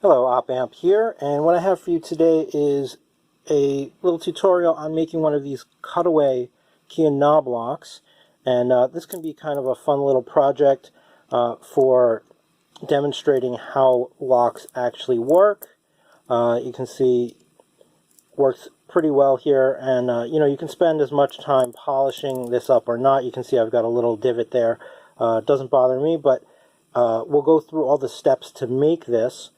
Hello, OpAmp here, and what I have for you today is a little tutorial on making one of these cutaway key and knob locks. And this can be kind of a fun little project for demonstrating how locks actually work. You can see works pretty well here, and you can spend as much time polishing this up or not. You can see I've got a little divot there. It doesn't bother me, but we'll go through all the steps to make this.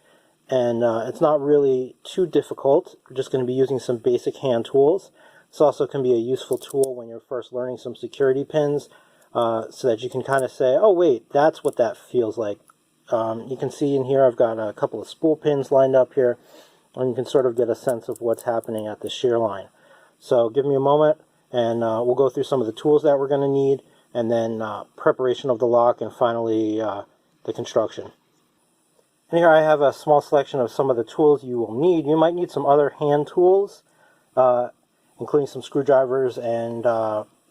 And it's not really too difficult. We're just going to be using some basic hand tools. This also can be a useful tool when you're first learning some security pins, so that you can kind of say, oh wait, that's what that feels like. You can see in here I've got a couple of spool pins lined up here, and you can sort of get a sense of what's happening at the shear line. So give me a moment, and we'll go through some of the tools that we're going to need, and then preparation of the lock, and finally the construction. And here I have a small selection of some of the tools you will need. You might need some other hand tools, including some screwdrivers and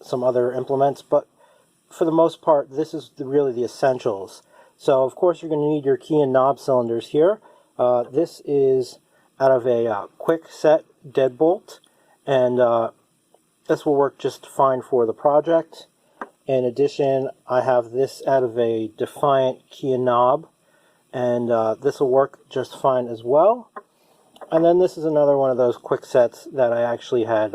some other implements, but for the most part, this is really the essentials. So, of course, you're going to need your key and knob cylinders here. This is out of a quick set deadbolt, and this will work just fine for the project. In addition, I have this out of a Defiant key and knob, and this will work just fine as well. And then this is another one of those quick sets that I actually had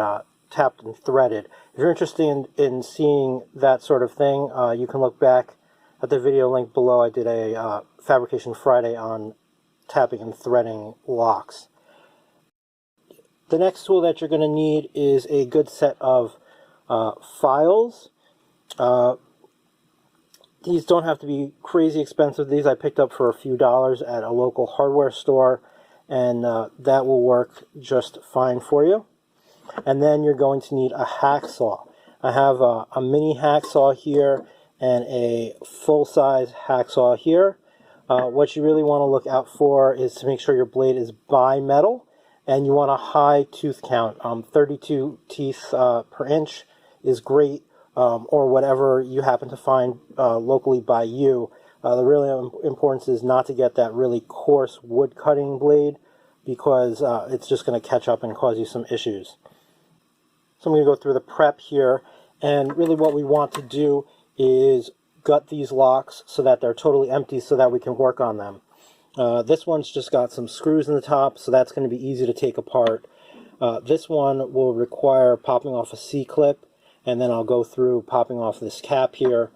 tapped and threaded. If you're interested in seeing that sort of thing, you can look back at the video link below. I did a Fabrication Friday on tapping and threading locks. The next tool that you're going to need is a good set of files. These don't have to be crazy expensive. These I picked up for a few dollars at a local hardware store, and that will work just fine for you. And then you're going to need a hacksaw. I have a mini hacksaw here and a full-size hacksaw here. What you really want to look out for is to make sure your blade is bimetal, and you want a high tooth count. 32 teeth per inch is great. Or whatever you happen to find locally by you. The real importance is not to get that really coarse wood cutting blade, because it's just going to catch up and cause you some issues. So I'm going to go through the prep here, and really what we want to do is gut these locks so that they're totally empty so that we can work on them. This one's just got some screws in the top, so that's going to be easy to take apart. This one will require popping off a C-clip, and then I'll go through popping off this cap here.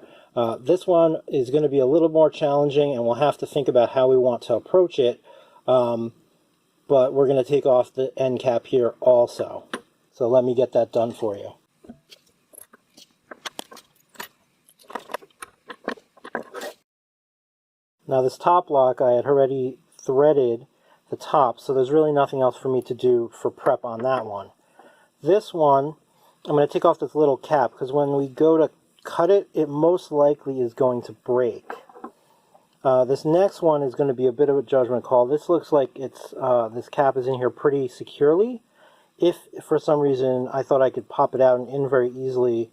This one is going to be a little more challenging, and we'll have to think about how we want to approach it, but we're going to take off the end cap here also. So let me get that done for you. Now this top lock, I had already threaded the top, so there's really nothing else for me to do for prep on that one. This one, I'm going to take off this little cap, because when we go to cut it, it most likely is going to break. This next one is going to be a bit of a judgment call. This looks like it's this cap is in here pretty securely. If for some reason I thought I could pop it out and in very easily,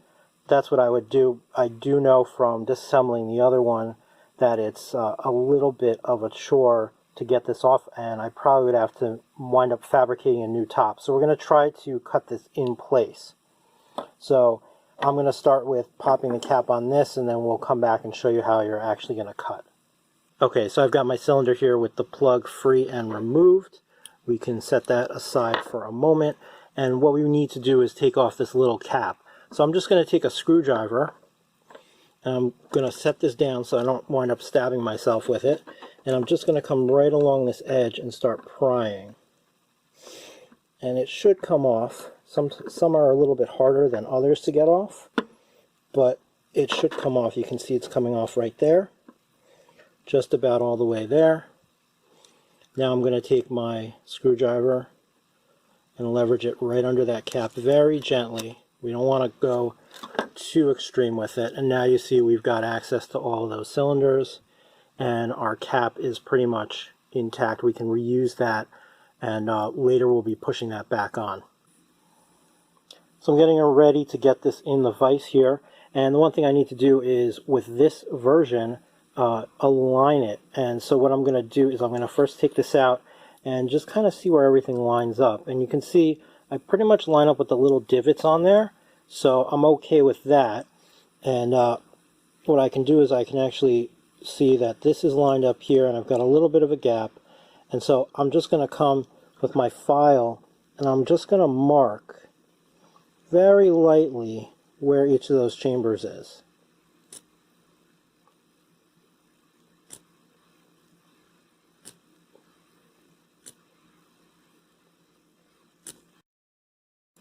that's what I would do. I do know from disassembling the other one that it's a little bit of a chore to get this off, and I probably would have to wind up fabricating a new top. So we're going to try to cut this in place. So I'm going to start with popping the cap on this, and then we'll come back and show you how you're actually going to cut. Okay, so I've got my cylinder here with the plug free and removed. We can set that aside for a moment, and what we need to do is take off this little cap. So I'm just going to take a screwdriver, and I'm going to set this down so I don't wind up stabbing myself with it, and I'm just going to come right along this edge and start prying. And it should come off. Some are a little bit harder than others to get off, but it should come off. You can see it's coming off right there, just about all the way there. Now I'm going to take my screwdriver and leverage it right under that cap very gently. We don't want to go too extreme with it. And now you see we've got access to all of those cylinders, and our cap is pretty much intact. We can reuse that, and later we'll be pushing that back on. So I'm getting ready to get this in the vise here, and the one thing I need to do is, with this version, align it. And so what I'm going to do is I'm going to first take this out and just kind of see where everything lines up. And you can see I pretty much line up with the little divots on there, so I'm okay with that. And what I can do is I can actually see that this is lined up here, and I've got a little bit of a gap. And so I'm just going to come with my file, and I'm just going to mark very lightly where each of those chambers is.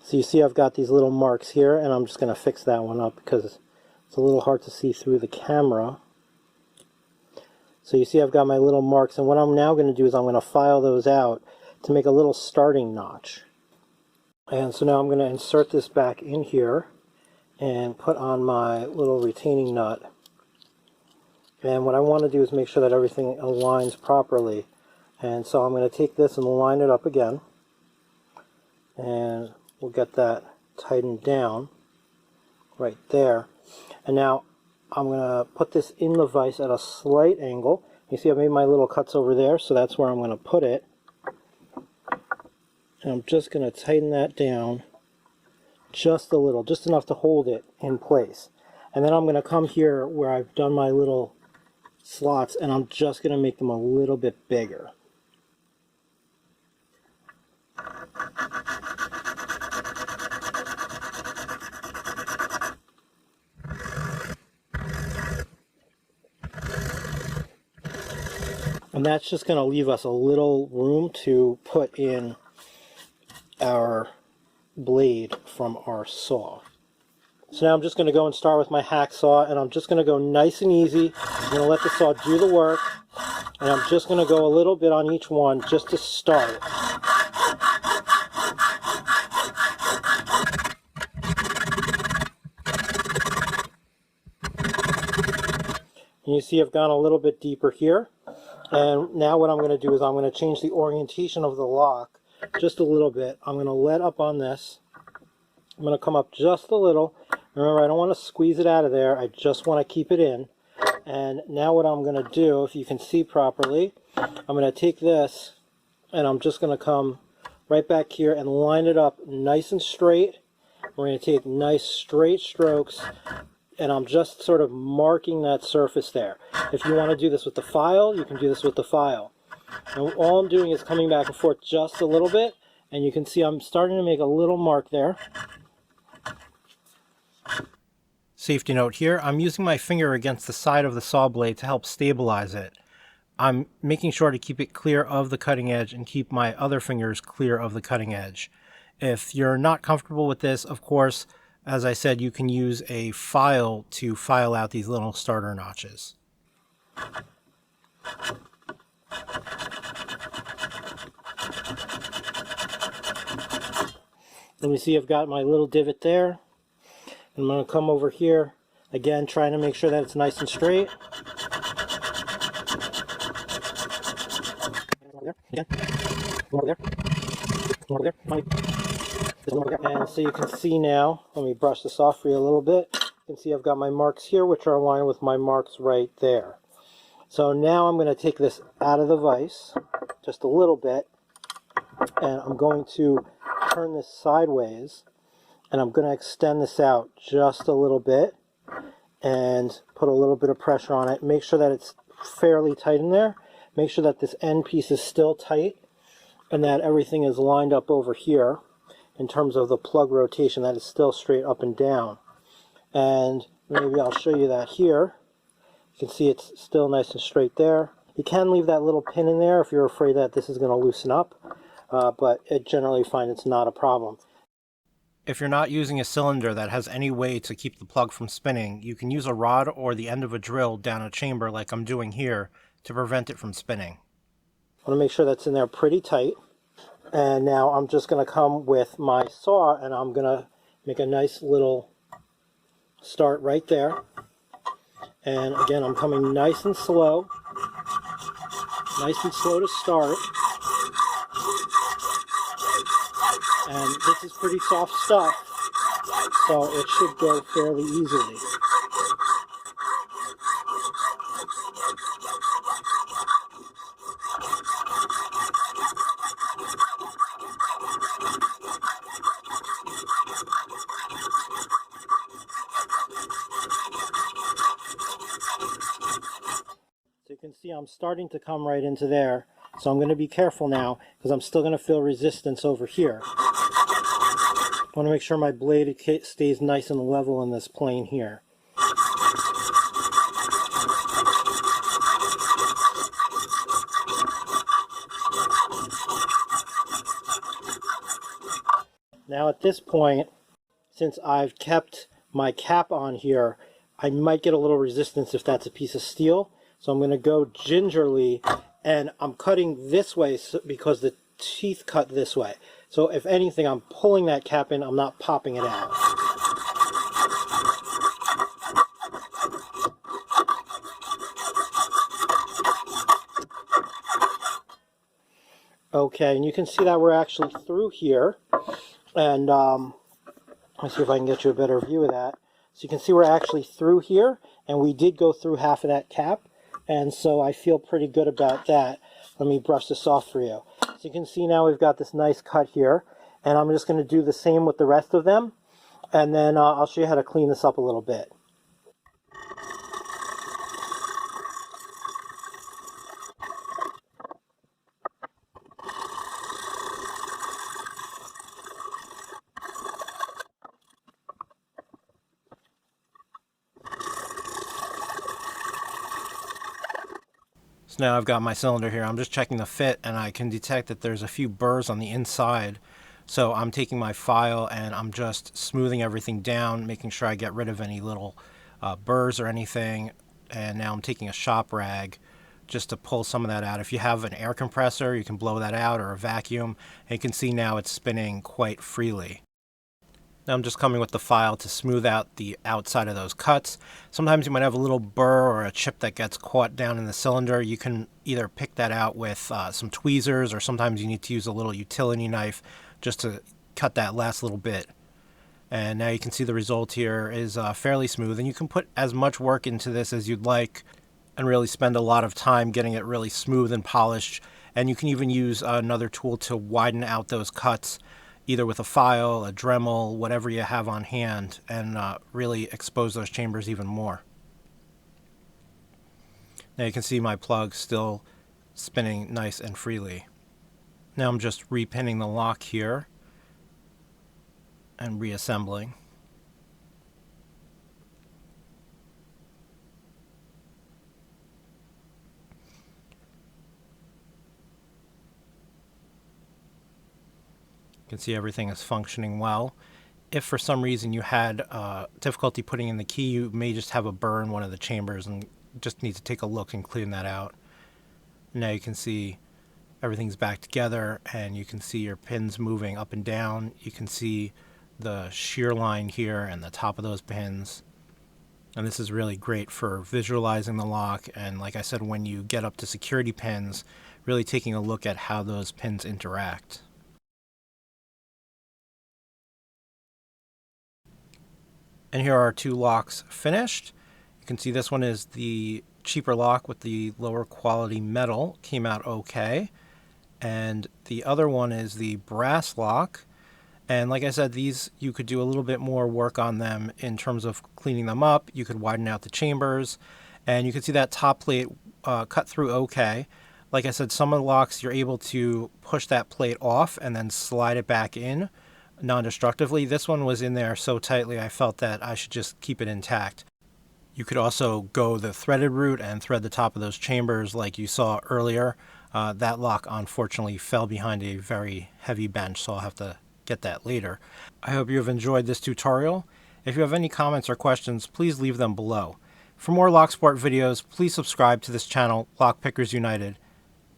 So you see I've got these little marks here, and I'm just going to fix that one up because it's a little hard to see through the camera. So you see I've got my little marks, and what I'm now going to do is I'm going to file those out to make a little starting notch. And so now I'm going to insert this back in here and put on my little retaining nut. And what I want to do is make sure that everything aligns properly. And so I'm going to take this and line it up again. And we'll get that tightened down right there. And now I'm going to put this in the vise at a slight angle. You see I made my little cuts over there, so that's where I'm going to put it. And I'm just going to tighten that down just a little, just enough to hold it in place. And then I'm going to come here where I've done my little slots, and I'm just going to make them a little bit bigger. And that's just going to leave us a little room to put in our blade from our saw. So now I'm just going to go and start with my hacksaw, and I'm just going to go nice and easy. I'm going to let the saw do the work, and I'm just going to go a little bit on each one just to start. And you see I've gone a little bit deeper here. And now what I'm going to do is I'm going to change the orientation of the lock just a little bit. I'm going to let up on this. I'm going to come up just a little. Remember, I don't want to squeeze it out of there. I just want to keep it in. And now what I'm going to do, if you can see properly, I'm going to take this and I'm just going to come right back here and line it up nice and straight. We're going to take nice straight strokes, and I'm just sort of marking that surface there. If you want to do this with the file, you can do this with the file. And all I'm doing is coming back and forth just a little bit, and you can see I'm starting to make a little mark there. Safety note here, I'm using my finger against the side of the saw blade to help stabilize it. I'm making sure to keep it clear of the cutting edge and keep my other fingers clear of the cutting edge. If you're not comfortable with this, of course, as I said, you can use a file to file out these little starter notches. Let me see, I've got my little divot there. I'm going to come over here, again, trying to make sure that it's nice and straight. And so you can see now, let me brush this off for you a little bit. You can see I've got my marks here, which are aligned with my marks right there. So now I'm going to take this out of the vise, just a little bit, and I'm going to turn this sideways, and I'm going to extend this out just a little bit, and put a little bit of pressure on it. Make sure that it's fairly tight in there. Make sure that this end piece is still tight, and that everything is lined up over here in terms of the plug rotation, that is still straight up and down. And maybe I'll show you that here. You can see it's still nice and straight there. You can leave that little pin in there if you're afraid that this is going to loosen up, but I generally find it's not a problem. If you're not using a cylinder that has any way to keep the plug from spinning, you can use a rod or the end of a drill down a chamber like I'm doing here to prevent it from spinning. I want to make sure that's in there pretty tight. And now I'm just going to come with my saw, and I'm going to make a nice little start right there. And again, I'm coming nice and slow to start. And this is pretty soft stuff, so it should go fairly easily. can see I'm starting to come right into there, so I'm going to be careful now because I'm still going to feel resistance over here. I want to make sure my blade stays nice and level in this plane here. Now at this point, since I've kept my cap on here, I might get a little resistance if that's a piece of steel. So I'm going to go gingerly, and I'm cutting this way because the teeth cut this way. So if anything, I'm pulling that cap in, I'm not popping it out. Okay, and you can see that we're actually through here. And let's see if I can get you a better view of that. So you can see we're actually through here, and we did go through half of that cap, and so I feel pretty good about that. Let me brush this off for you. So you can see now we've got this nice cut here, and I'm just going to do the same with the rest of them, and then I'll show you how to clean this up a little bit. So now I've got my cylinder here. I'm just checking the fit, and I can detect that there's a few burrs on the inside. So I'm taking my file and I'm just smoothing everything down, making sure I get rid of any little burrs or anything. And now I'm taking a shop rag just to pull some of that out. If you have an air compressor, you can blow that out, or a vacuum. And you can see now it's spinning quite freely. Now I'm just coming with the file to smooth out the outside of those cuts. Sometimes you might have a little burr or a chip that gets caught down in the cylinder. You can either pick that out with some tweezers, or sometimes you need to use a little utility knife just to cut that last little bit. And now you can see the result here is fairly smooth, and you can put as much work into this as you'd like and really spend a lot of time getting it really smooth and polished. And you can even use another tool to widen out those cuts, either with a file, a Dremel, whatever you have on hand, and really expose those chambers even more. Now you can see my plug still spinning nice and freely. Now I'm just repinning the lock here and reassembling. You can see everything is functioning well. If for some reason you had difficulty putting in the key, you may just have a burr in one of the chambers and just need to take a look and clean that out. Now you can see everything's back together, and you can see your pins moving up and down. You can see the shear line here and the top of those pins. And this is really great for visualizing the lock, and like I said, when you get up to security pins, really taking a look at how those pins interact. And here are 2 locks finished. You can see this one is the cheaper lock with the lower quality metal. Came out okay. And the other one is the brass lock. And like I said, these you could do a little bit more work on them in terms of cleaning them up. You could widen out the chambers. And you can see that top plate cut through okay. Like I said, some of the locks you're able to push that plate off and then slide it back in non-destructively. This one was in there so tightly I felt that I should just keep it intact. You could also go the threaded route and thread the top of those chambers like you saw earlier. That lock unfortunately fell behind a very heavy bench, so I'll have to get that later. I hope you have enjoyed this tutorial. If you have any comments or questions, please leave them below. For more Locksport videos, please subscribe to this channel, Lockpickers United.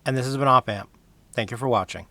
And this has been OpAmp. Thank you for watching.